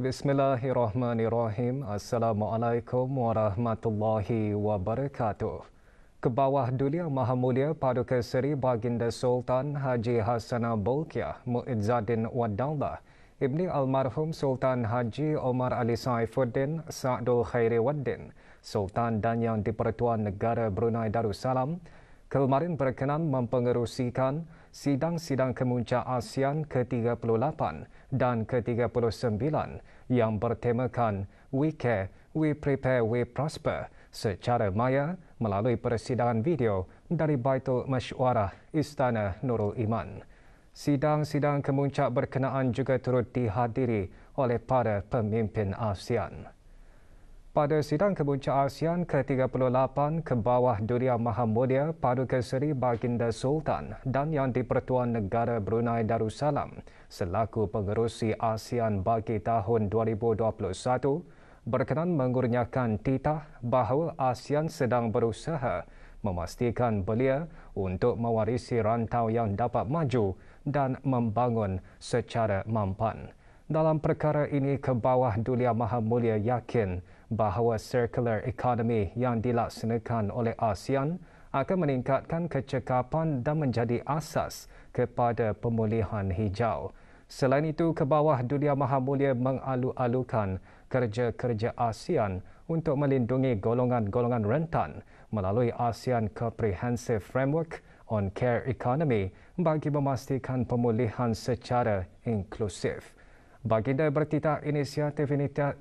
Bismillahirrahmanirrahim. Assalamualaikum warahmatullahi wabarakatuh. Kebawah Dulia Maha Mulia Paduka Seri Baginda Sultan Haji Hassanah Bolkiah Muizzaddin Wad-Daulah Ibni Almarhum Sultan Haji Omar Ali Saifuddin Sa'dul Khairi Waddin Sultan dan Yang di-Pertuan Negara Brunei Darussalam kemarin berkenan mempengerusikan sidang-sidang kemuncak ASEAN ke-38 dan ke-39 yang bertemakan We Care, We Prepare, We Prosper secara maya melalui persidangan video dari Baitul Masyuarah Istana Nurul Iman. Sidang-sidang kemuncak berkenaan juga turut dihadiri oleh para pemimpin ASEAN. Pada sidang kemuncak ASEAN ke-38 Kebawah Dulia Maha Mulia Paduka Seri Baginda Sultan dan Yang di-Pertuan Negara Brunei Darussalam selaku pengerusi ASEAN bagi tahun 2021 berkenan mengurniakan titah bahawa ASEAN sedang berusaha memastikan belia untuk mewarisi rantau yang dapat maju dan membangun secara mampan. Dalam perkara ini, Kebawah Dulia Maha Mulia yakin bahawa circular economy yang dilaksanakan oleh ASEAN akan meningkatkan kecekapan dan menjadi asas kepada pemulihan hijau. Selain itu, Kebawah Dulia Maha Mulia mengalu-alukan kerja-kerja ASEAN untuk melindungi golongan-golongan rentan melalui ASEAN Comprehensive Framework on Care Economy bagi memastikan pemulihan secara inklusif. Baginda bertitah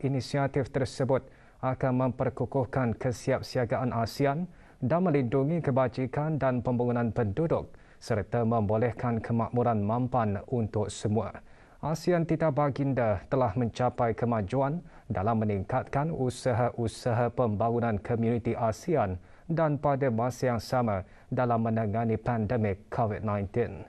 inisiatif tersebut akan memperkukuhkan kesiapsiagaan ASEAN dan melindungi kebajikan dan pembangunan penduduk serta membolehkan kemakmuran mampan untuk semua. ASEAN titah baginda telah mencapai kemajuan dalam meningkatkan usaha-usaha pembangunan komuniti ASEAN dan pada masa yang sama dalam menangani pandemik COVID-19.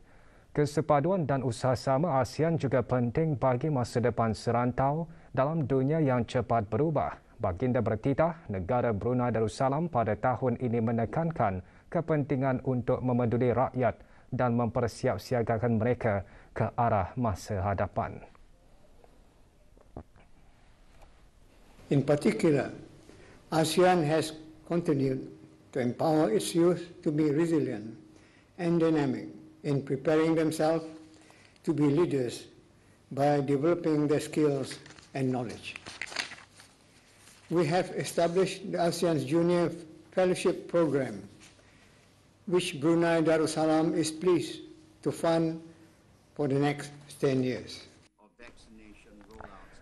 Kesepaduan dan usaha sama ASEAN juga penting bagi masa depan serantau dalam dunia yang cepat berubah. Baginda bertitah negara Brunei Darussalam pada tahun ini menekankan kepentingan untuk memeduli rakyat dan mempersiapsiagakan mereka ke arah masa hadapan. In particular, ASEAN has continued to empower its youth to be resilient and dynamic in preparing themselves to be leaders by developing their skills and knowledge. We have established the ASEAN's Junior Fellowship Program, which Brunei Darussalam is pleased to fund for the next 10 years.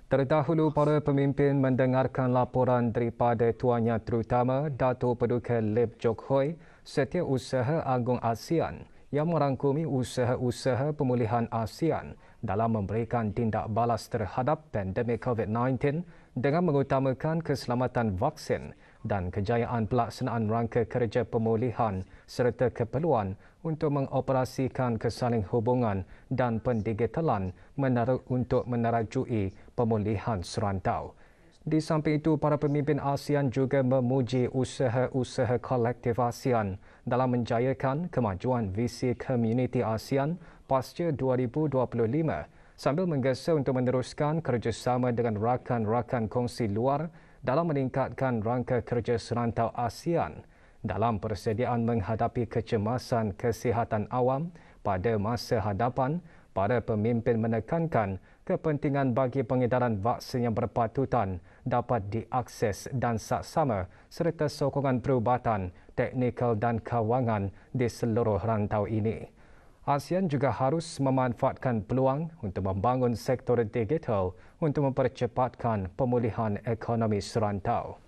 Terdahulu, para pemimpin mendengarkan laporan daripada Tuannya Terutama Datuk Paduka Lep Jok Hoi, Setiausaha Agung ASEAN yang merangkumi usaha-usaha pemulihan ASEAN dalam memberikan tindak balas terhadap pandemik COVID-19 dengan mengutamakan keselamatan vaksin dan kejayaan pelaksanaan rangka kerja pemulihan serta keperluan untuk mengoperasikan kesaling hubungan dan pendigitalan untuk menerajui pemulihan serantau. Di samping itu, para pemimpin ASEAN juga memuji usaha-usaha kolektif ASEAN dalam menjayakan kemajuan visi komuniti ASEAN pasca 2025 sambil menggesa untuk meneruskan kerjasama dengan rakan-rakan kongsi luar dalam meningkatkan rangka kerja serantau ASEAN dalam persediaan menghadapi kecemasan kesihatan awam pada masa hadapan. Para pemimpin menekankan kepentingan bagi pengedaran vaksin yang berpatutan dapat diakses dan saksama serta sokongan perubatan, teknikal dan kewangan di seluruh rantau ini. ASEAN juga harus memanfaatkan peluang untuk membangun sektor digital untuk mempercepatkan pemulihan ekonomi serantau.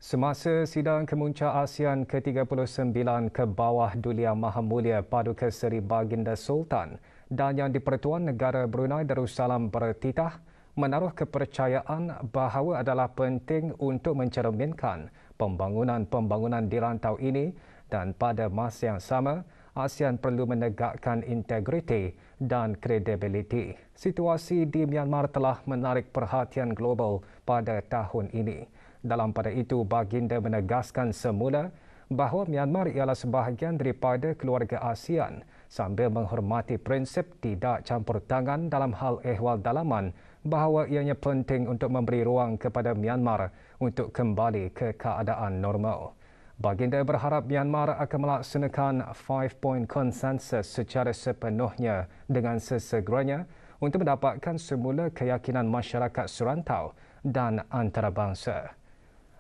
Semasa sidang kemuncak ASEAN ke-39 Kebawah Dulia Maha Mulia Paduka Seri Baginda Sultan dan Yang di-Pertuan Negara Brunei Darussalam bertitah menaruh kepercayaan bahawa adalah penting untuk mencerminkan pembangunan di rantau ini dan pada masa yang sama ASEAN perlu menegakkan integriti dan kredibiliti. Situasi di Myanmar telah menarik perhatian global pada tahun ini. Dalam pada itu, Baginda menegaskan semula bahawa Myanmar ialah sebahagian daripada keluarga ASEAN sambil menghormati prinsip tidak campur tangan dalam hal ehwal dalaman bahawa ianya penting untuk memberi ruang kepada Myanmar untuk kembali ke keadaan normal. Baginda berharap Myanmar akan melaksanakan 5-point konsensus secara sepenuhnya dengan sesegeranya untuk mendapatkan semula keyakinan masyarakat serantau dan antarabangsa.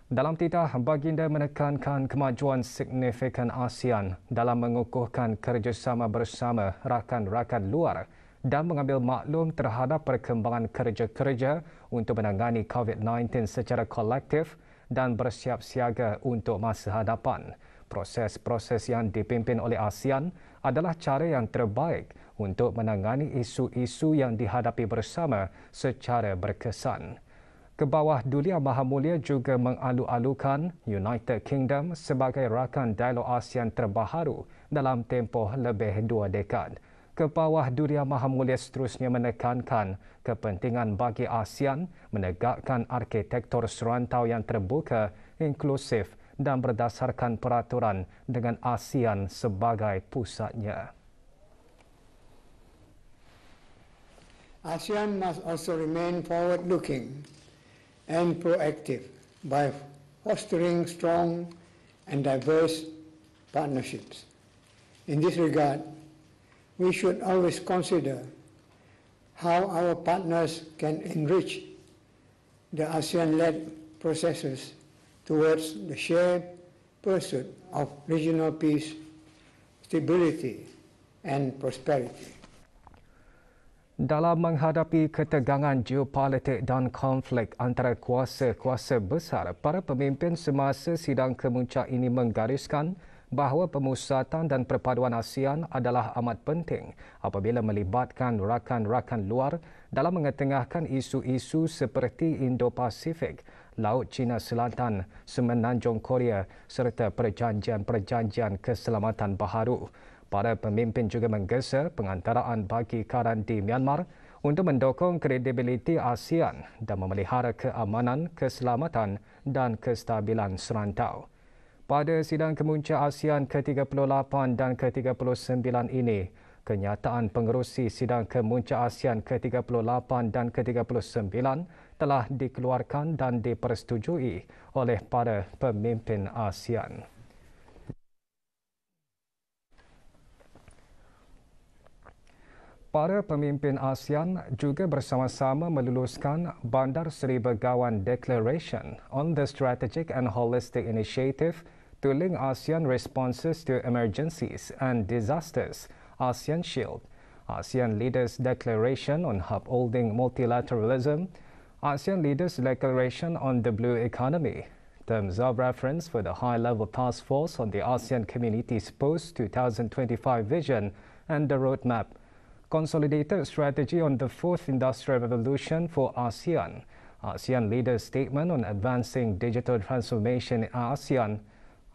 Dalam titah, Baginda menekankan kemajuan signifikan ASEAN dalam mengukuhkan kerjasama bersama rakan-rakan luar dan mengambil maklum terhadap perkembangan kerja-kerja untuk menangani COVID-19 secara kolektif dan bersiap siaga untuk masa hadapan. Proses-proses yang dipimpin oleh ASEAN adalah cara yang terbaik untuk menangani isu-isu yang dihadapi bersama secara berkesan. Kebawah Dulia Maha Mulia juga mengalu-alukan United Kingdom sebagai rakan dialog ASEAN terbaharu dalam tempoh lebih 2 dekad. Kebawah Dulia Maha Mulia seterusnya menekankan kepentingan bagi ASEAN menegakkan arkitektur serantau yang terbuka, inklusif dan berdasarkan peraturan dengan ASEAN sebagai pusatnya. ASEAN must also remain forward-looking and proactive by fostering strong and diverse partnerships. In this regard, we should always consider how our partners can enrich the ASEAN-led processes towards the shared pursuit of regional peace, stability, and prosperity. Dalam menghadapi ketegangan geopolitik dan konflik antara kuasa-kuasa besar, para pemimpin semasa sidang kemuncak ini menggariskan bahawa pemusatan dan perpaduan ASEAN adalah amat penting apabila melibatkan rakan-rakan luar dalam mengetengahkan isu-isu seperti Indo-Pasifik, Laut Cina Selatan, Semenanjung Korea serta perjanjian-perjanjian keselamatan baharu. Para pemimpin juga menggesa pengantaraan bagi karan di Myanmar untuk mendukung kredibiliti ASEAN dan memelihara keamanan, keselamatan dan kestabilan serantau. Pada sidang kemuncak ASEAN ke-38 dan ke-39 ini, kenyataan pengerusi sidang kemuncak ASEAN ke-38 dan ke-39 telah dikeluarkan dan dipersetujui oleh para pemimpin ASEAN. Para pemimpin ASEAN juga bersama-sama meluluskan Bandar Seri Begawan Declaration on the Strategic and Holistic Initiative to Link ASEAN Responses to Emergencies and Disasters, ASEAN Shield, ASEAN Leaders Declaration on Upholding Multilateralism, ASEAN Leaders Declaration on the Blue Economy, Terms of Reference for the High-Level Task Force on the ASEAN Community's Post-2025 Vision and the Roadmap, Consolidated Strategy on the Fourth Industrial Revolution for ASEAN, ASEAN Leaders Statement on Advancing Digital Transformation in ASEAN,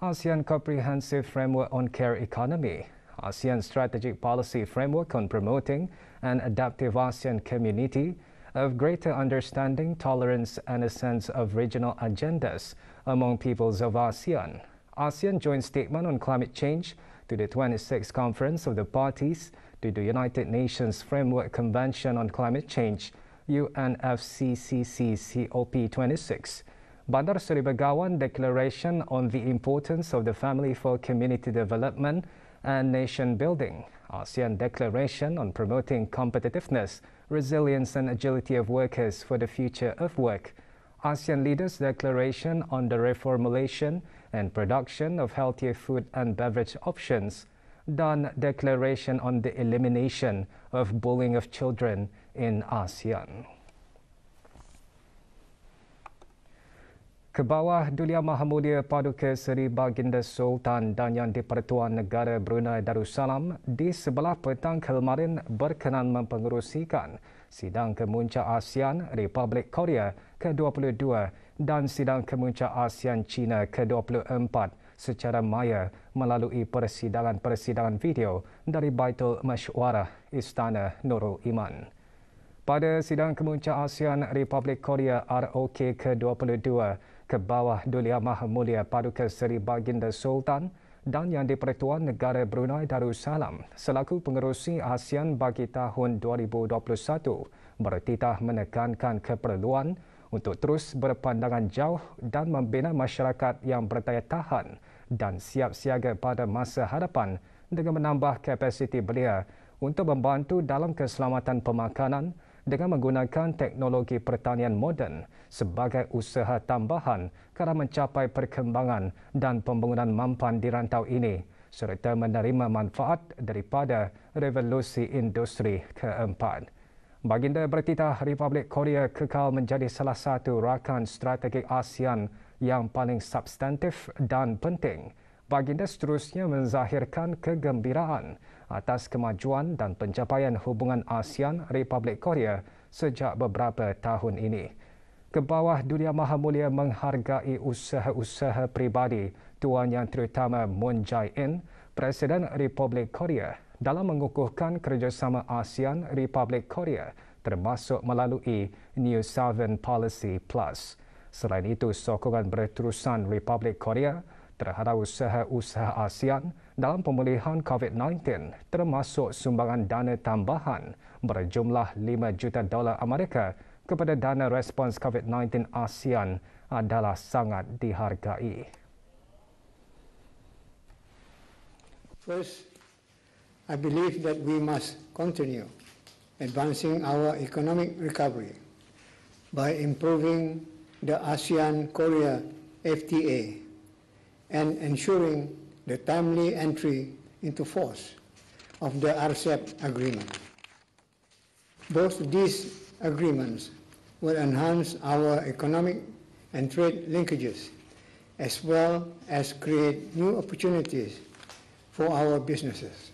ASEAN Comprehensive Framework on Care Economy, ASEAN Strategic Policy Framework on Promoting an Adaptive ASEAN Community of Greater Understanding, Tolerance and a Sense of Regional Agendas among Peoples of ASEAN, ASEAN Joint Statement on Climate Change to the 26th Conference of the Parties to the United Nations Framework Convention on Climate Change, UNFCCC COP26, Bandar Seri Begawan Declaration on the Importance of the Family for Community Development and Nation Building, ASEAN Declaration on Promoting Competitiveness, Resilience and Agility of Workers for the Future of Work, ASEAN Leaders Declaration on the Reformulation and Production of Healthier Food and Beverage Options, dan Declaration on the Elimination of Bullying of Children in ASEAN. Kebawah Dulia Maha Mulia Paduka Seri Baginda Sultan dan Yang di-Pertuan Negara Brunei Darussalam di sebelah petang kemarin berkenan mempengerusikan sidang kemuncak ASEAN Republik Korea ke-22 dan sidang kemuncak ASEAN China ke-24 secara maya melalui persidangan-persidangan video dari Baitul Masywarah Istana Nurul Iman. Pada sidang kemuncak ASEAN Republik Korea ROK ke-22, Kebawah Dulia Maha Mulia Paduka Seri Baginda Sultan dan Yang di-Pertuan Negara Brunei Darussalam selaku pengerusi ASEAN bagi tahun 2021 bertitah menekankan keperluan untuk terus berpandangan jauh dan membina masyarakat yang berdaya tahan dan siap siaga pada masa hadapan dengan menambah kapasiti belia untuk membantu dalam keselamatan pemakanan dengan menggunakan teknologi pertanian moden sebagai usaha tambahan kerana mencapai perkembangan dan pembangunan mampan di rantau ini serta menerima manfaat daripada revolusi industri keempat. Baginda bertitah Republik Korea kekal menjadi salah satu rakan strategik ASEAN yang paling substantif dan penting. Baginda seterusnya menzahirkan kegembiraan atas kemajuan dan pencapaian hubungan ASEAN Republik Korea sejak beberapa tahun ini. Kebawah Dunia Maha Mulia menghargai usaha-usaha pribadi Tuan Yang Terutama Moon Jae-in, Presiden Republik Korea dalam mengukuhkan kerjasama ASEAN Republik Korea termasuk melalui New Southern Policy Plus. Selain itu, sokongan berterusan Republik Korea terhadap usaha-usaha ASEAN dalam pemulihan COVID-19 termasuk sumbangan dana tambahan berjumlah $5 juta Amerika kepada dana respons COVID-19 ASEAN adalah sangat dihargai. First, I believe that we must continue advancing our economic recovery by improving the ASEAN-Korea FTA and ensuring the timely entry into force of the RCEP agreement. Both these agreements will enhance our economic and trade linkages as well as create new opportunities for our businesses.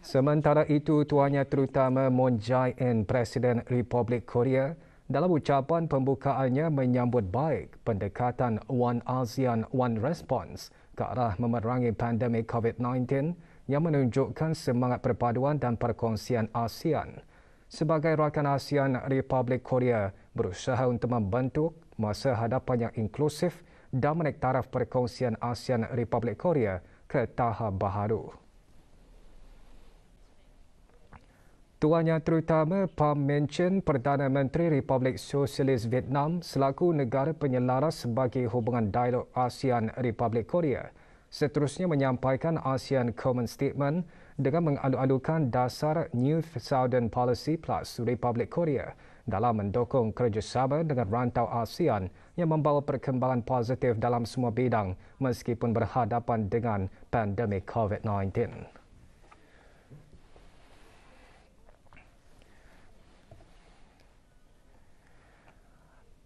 Sementara itu, Tuan Yang Terutama Moon Jae-in, Presiden Republik Korea, dalam ucapan pembukaannya menyambut baik pendekatan One ASEAN One Response ke arah memerangi pandemik COVID-19 yang menunjukkan semangat perpaduan dan perkongsian ASEAN. Sebagai rakan ASEAN, Republik Korea berusaha untuk membentuk masa hadapan yang inklusif dan menaik taraf perkongsian ASEAN Republik Korea ke tahap baharu. Tuan Yang Terutama Pham Minh Chinh, Perdana Menteri Republik Sosialis Vietnam selaku negara penyelaras bagi hubungan dialog ASEAN Republik Korea, seterusnya menyampaikan ASEAN Common Statement dengan mengalu-alukan dasar New Southern Policy Plus Republik Korea dalam mendukung kerjasama dengan rantau ASEAN yang membawa perkembangan positif dalam semua bidang meskipun berhadapan dengan pandemik COVID-19.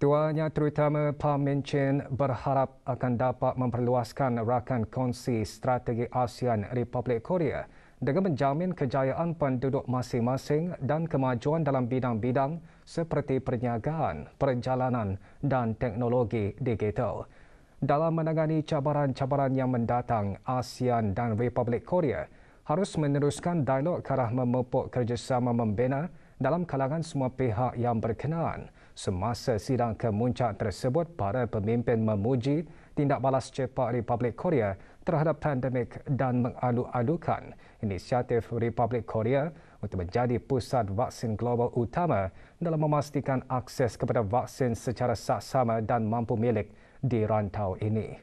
Tuan Yang Terutama Pham Minh Chinh berharap akan dapat memperluaskan rakan kongsi strategi ASEAN Republik Korea dengan menjamin kejayaan penduduk masing-masing dan kemajuan dalam bidang-bidang seperti perniagaan, perjalanan dan teknologi digital. Dalam menangani cabaran-cabaran yang mendatang, ASEAN dan Republik Korea harus meneruskan dialog ke arah memupuk kerjasama membina dalam kalangan semua pihak yang berkenaan. Semasa sidang kemuncak tersebut, para pemimpin memuji tindak balas cepat Republik Korea terhadap pandemik dan mengalu-alukan inisiatif Republik Korea untuk menjadi pusat vaksin global utama dalam memastikan akses kepada vaksin secara saksama dan mampu milik di rantau ini.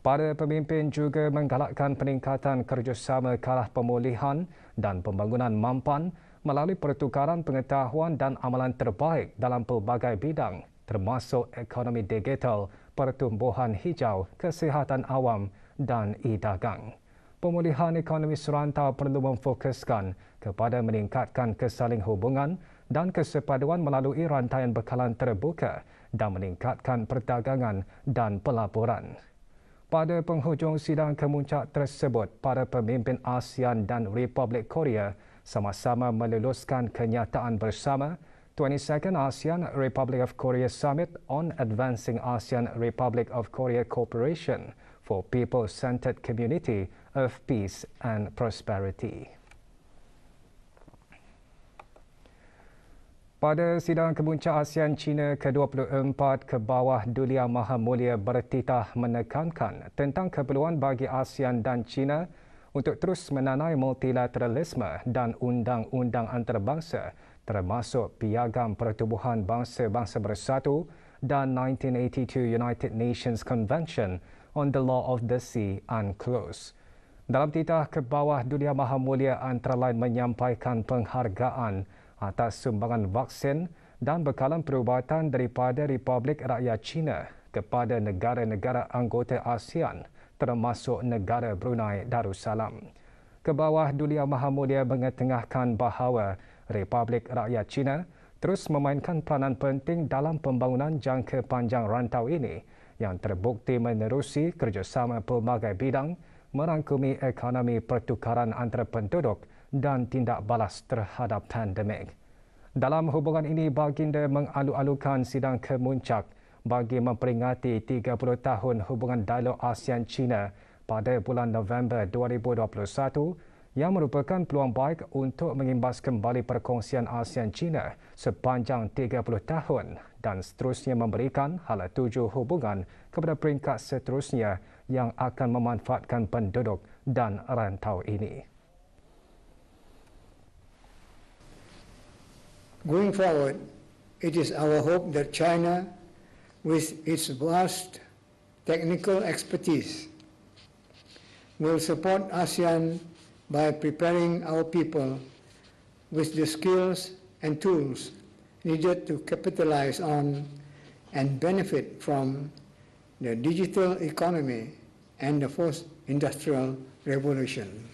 Para pemimpin juga menggalakkan peningkatan kerjasama ke arah pemulihan dan pembangunan mampan melalui pertukaran pengetahuan dan amalan terbaik dalam pelbagai bidang termasuk ekonomi digital, pertumbuhan hijau, kesihatan awam dan e-dagang. Pemulihan ekonomi serantau perlu memfokuskan kepada meningkatkan kesaling hubungan dan kesepaduan melalui rantaian bekalan terbuka dan meningkatkan perdagangan dan pelaburan. Pada penghujung sidang kemuncak tersebut, para pemimpin ASEAN dan Republik Korea sama-sama meluluskan kenyataan bersama 22nd ASEAN Republic of Korea Summit on Advancing ASEAN Republic of Korea Cooperation for People-Centered Community of Peace and Prosperity. Pada sidang kemuncak ASEAN China ke-24 ke bawah Duli Yang Maha Mulia bertitah menekankan tentang keperluan bagi ASEAN dan China untuk terus menanai multilateralisme dan undang-undang antarabangsa termasuk Piagam Pertubuhan Bangsa-Bangsa Bersatu dan 1982 United Nations Convention on the Law of the Sea UNCLOS. Dalam titah ke bawah Duli Yang Maha Mulia antara lain menyampaikan penghargaan atas sumbangan vaksin dan bekalan perubatan daripada Republik Rakyat China kepada negara-negara anggota ASEAN termasuk negara Brunei Darussalam. Ke bawah Duli Yang Maha Mulia mengetengahkan bahawa Republik Rakyat China terus memainkan peranan penting dalam pembangunan jangka panjang rantau ini yang terbukti menerusi kerjasama pelbagai bidang merangkumi ekonomi pertukaran antara penduduk dan tindak balas terhadap pandemik. Dalam hubungan ini, baginda mengalu-alukan sidang kemuncak bagi memperingati 30 tahun hubungan dialog ASEAN-China pada bulan November 2021 yang merupakan peluang baik untuk mengimbas kembali perkongsian ASEAN-China sepanjang 30 tahun dan seterusnya memberikan hala tuju hubungan kepada peringkat seterusnya yang akan memanfaatkan penduduk dan rantau ini. Going forward, it is our hope that China, with its vast technical expertise, will support ASEAN by preparing our people with the skills and tools needed to capitalize on and benefit from the digital economy and the fourth industrial revolution.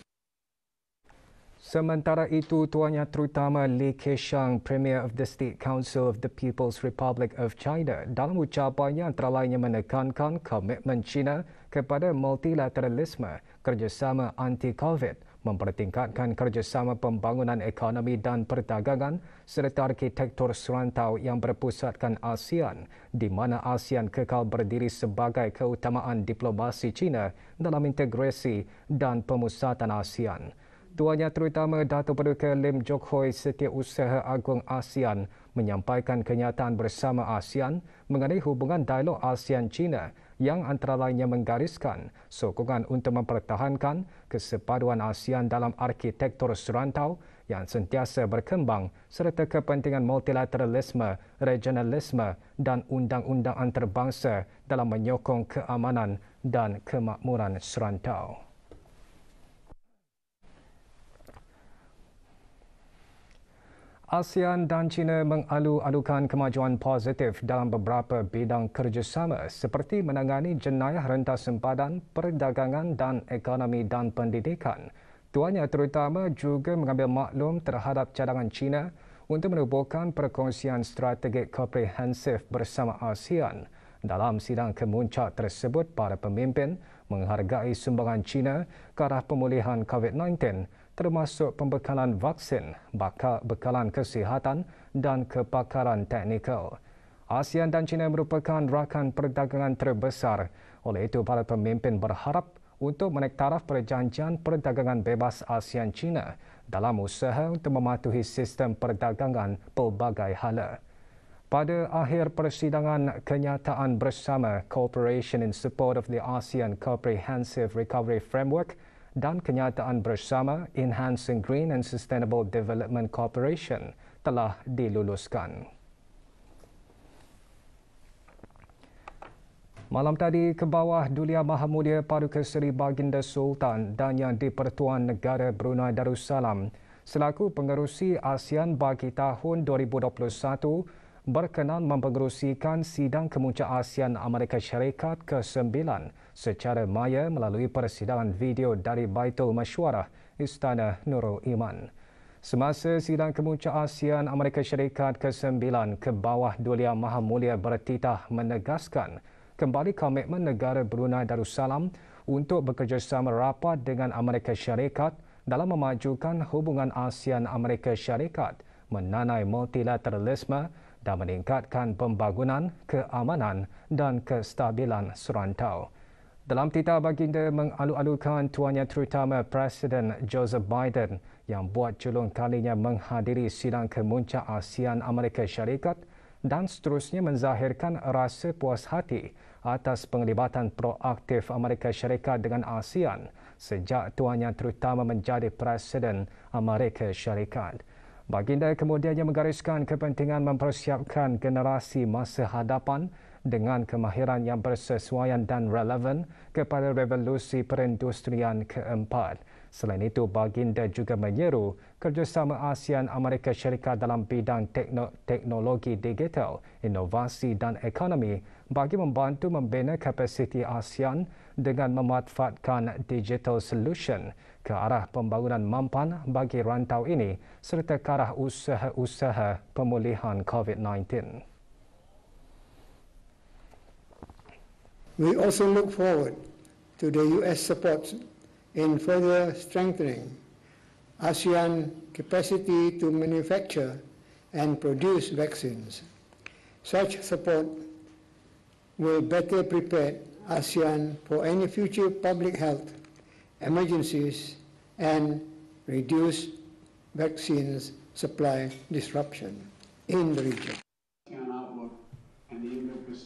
Sementara itu, Tuannya Terutama Li Keqiang, Premier of the State Council of the People's Republic of China, dalam ucapannya antara lainnya menekankan komitmen China kepada multilateralisme, kerjasama anti-COVID, mempertingkatkan kerjasama pembangunan ekonomi dan perdagangan serta arkitektur serantau yang berpusatkan ASEAN, di mana ASEAN kekal berdiri sebagai keutamaan diplomasi China dalam integrasi dan pemusatan ASEAN. Tuannya Terutama Datuk Paduka Lim Jock Hoi, Setiausaha Agung ASEAN, menyampaikan kenyataan bersama ASEAN mengenai hubungan dialog ASEAN-China yang antara lainnya menggariskan sokongan untuk mempertahankan kesepaduan ASEAN dalam arkitektur serantau yang sentiasa berkembang serta kepentingan multilateralisme, regionalisme dan undang-undang antarabangsa dalam menyokong keamanan dan kemakmuran serantau. ASEAN dan China mengalu-alukan kemajuan positif dalam beberapa bidang kerjasama seperti menangani jenayah rentas sempadan, perdagangan dan ekonomi dan pendidikan. Tuannya Terutama juga mengambil maklum terhadap cadangan China untuk menubuhkan perkongsian strategik komprehensif bersama ASEAN. Dalam sidang kemuncak tersebut, para pemimpin menghargai sumbangan China ke arah pemulihan COVID-19 termasuk pembekalan vaksin, bekalan kesihatan dan kepakaran teknikal. ASEAN dan China merupakan rakan perdagangan terbesar. Oleh itu, para pemimpin berharap untuk menaik taraf perjanjian perdagangan bebas ASEAN-China dalam usaha untuk mematuhi sistem perdagangan pelbagai hala. Pada akhir persidangan, kenyataan bersama Cooperation in Support of the ASEAN Comprehensive Recovery Framework dan kenyataan bersama Enhancing Green and Sustainable Development Cooperation telah diluluskan. Malam tadi, ke bawah Duli Yang Maha Mulia Paduka Seri Baginda Sultan dan Yang di-Pertuan Negara Brunei Darussalam selaku pengerusi ASEAN bagi tahun 2021 berkenan mempengerusikan sidang kemuncak ASEAN Amerika Syarikat ke-9 secara maya melalui persidangan video dari Baitul Masywarah Istana Nurul Iman. Semasa sidang kemuncak ASEAN Amerika Syarikat ke-9 ke bawah Duli Yang Maha Mulia bertitah menegaskan kembali komitmen negara Brunei Darussalam untuk bekerjasama rapat dengan Amerika Syarikat dalam memajukan hubungan ASEAN Amerika Syarikat, menanai multilateralisme dan meningkatkan pembangunan, keamanan dan kestabilan serantau. Dalam titah baginda mengalu-alukan tuannya terutama Presiden Joseph Biden yang buat julung kalinya menghadiri sidang kemuncak ASEAN Amerika Syarikat dan seterusnya menzahirkan rasa puas hati atas penglibatan proaktif Amerika Syarikat dengan ASEAN sejak tuannya terutama menjadi Presiden Amerika Syarikat. Baginda kemudiannya menggariskan kepentingan mempersiapkan generasi masa hadapan dengan kemahiran yang bersesuaian dan relevan kepada revolusi perindustrian keempat. Selain itu, baginda juga menyeru kerjasama ASEAN Amerika Syarikat dalam bidang teknologi digital, inovasi dan ekonomi bagi membantu membina kapasiti ASEAN dengan memanfaatkan digital solution ke arah pembangunan mampan bagi rantau ini serta ke arah usaha-usaha pemulihan COVID-19. We also look forward to the U.S. support in further strengthening ASEAN capacity to manufacture and produce vaccines. Such support will better prepare ASEAN for any future public health emergencies and reduce vaccines supply disruption in the region.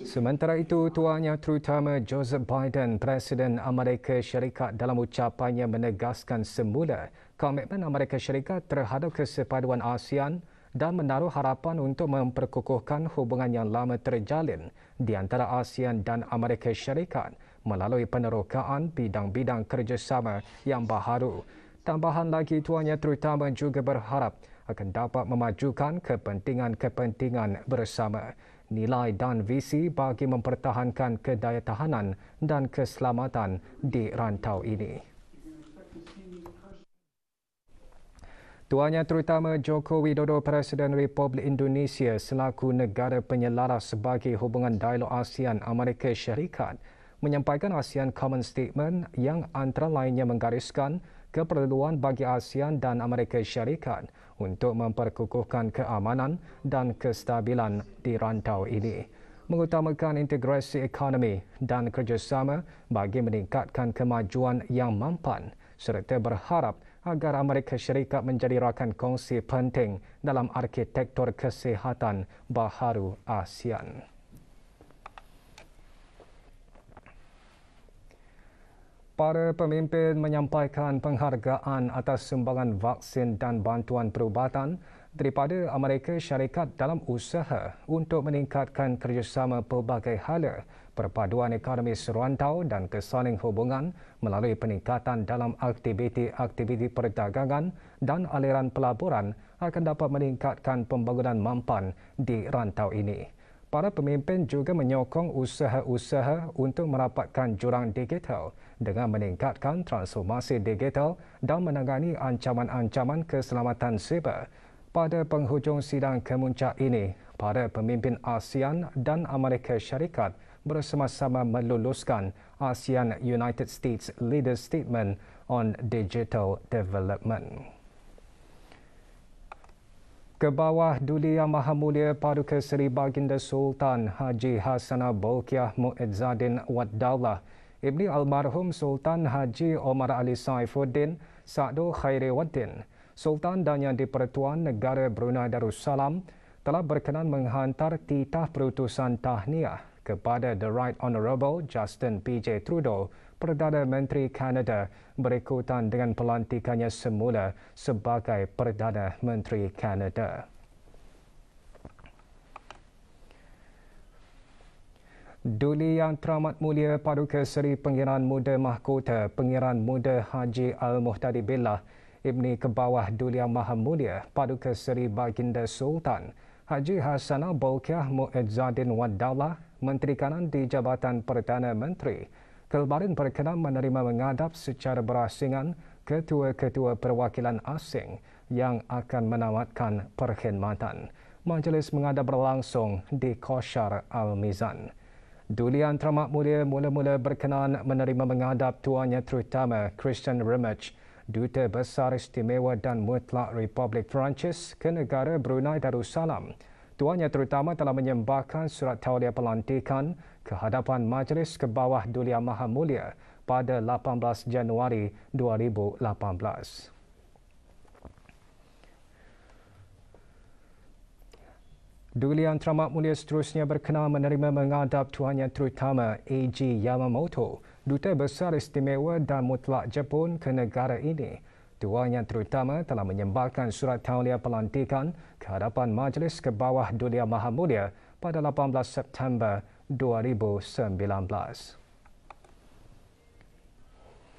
Sementara itu, tuannya terutama Joseph Biden, Presiden Amerika Syarikat dalam ucapannya menegaskan semula komitmen Amerika Syarikat terhadap kesepaduan ASEAN dan menaruh harapan untuk memperkukuhkan hubungan yang lama terjalin di antara ASEAN dan Amerika Syarikat melalui penerokaan bidang-bidang kerjasama yang baharu. Tambahan lagi, tuannya terutama juga berharap akan dapat memajukan kepentingan-kepentingan bersama, nilai dan visi bagi mempertahankan kedayatahanan dan keselamatan di rantau ini. Tuannya terutama Joko Widodo, Presiden Republik Indonesia selaku negara penyelaras bagi hubungan dialog ASEAN Amerika Syarikat menyampaikan ASEAN Common Statement yang antara lainnya menggariskan keperluan bagi ASEAN dan Amerika Syarikat untuk memperkukuhkan keamanan dan kestabilan di rantau ini, mengutamakan integrasi ekonomi dan kerjasama bagi meningkatkan kemajuan yang mampan serta berharap agar Amerika Syarikat menjadi rakan kongsi penting dalam arkitektur kesihatan baharu ASEAN. Para pemimpin menyampaikan penghargaan atas sumbangan vaksin dan bantuan perubatan daripada Amerika Syarikat dalam usaha untuk meningkatkan kerjasama pelbagai hala, perpaduan ekonomi serantau dan kesaling hubungan melalui peningkatan dalam aktiviti-aktiviti perdagangan dan aliran pelaburan akan dapat meningkatkan pembangunan mampan di rantau ini. Para pemimpin juga menyokong usaha-usaha untuk merapatkan jurang digital dengan meningkatkan transformasi digital dan menangani ancaman-ancaman keselamatan siber. Pada penghujung sidang kemuncak ini, para pemimpin ASEAN dan Amerika Syarikat bersama-sama meluluskan ASEAN United States Leader Statement on Digital Development. Ke bawah Duli Yang Maha Mulia Paduka Seri Baginda Sultan Haji Hassanah Bolkiah Mu'izzuddin Wad Daulah, Ibni Almarhum Sultan Haji Omar Ali Saifuddin Sa'du Khairiwaddin, Sultan dan Yang di-Pertuan Negara Brunei Darussalam telah berkenan menghantar titah perutusan tahniah kepada The Right Honourable Justin P.J. Trudeau, Perdana Menteri Kanada, berikutan dengan pelantikannya semula sebagai Perdana Menteri Kanada. Duli Yang Teramat Mulia Paduka Seri Pengiran Muda Mahkota Pengiran Muda Haji Al-Muhtadi Billah, Ibni Kebawah Duli Yang Maha Mulia Paduka Seri Baginda Sultan Haji Hassanah Bolkiah Mu'izzuddin Wad Daulah, Menteri Kanan di Jabatan Perdana Menteri, kemarin berkenan menerima menghadap secara berasingan ketua-ketua perwakilan asing yang akan menamatkan perkhidmatan. Majlis menghadap berlangsung di Koshar Al-Mizan. Duli Yang Teramat Mulia mula-mula berkenan menerima menghadap tuannya terutama Christian Ramage, Duta Besar Istimewa dan Mutlak Republik Perancis ke negara Brunei Darussalam. Tuannya Terutama telah menyembahkan surat tauliah pelantikan ke hadapan Majlis ke Bawah Duli Yang Maha Mulia pada 18 Januari 2018. Duli Yang Teramat Mulia seterusnya berkenan menerima menghadap Tuannya Terutama AG Yamamoto, Duta Besar Istimewa dan Mutlak Jepun ke negara ini. Tuannya Terutama telah menyembahkan surat tauliah pelantikan ke hadapan Majlis ke Bawah Duli Yang Maha Mulia pada 18 September 2019.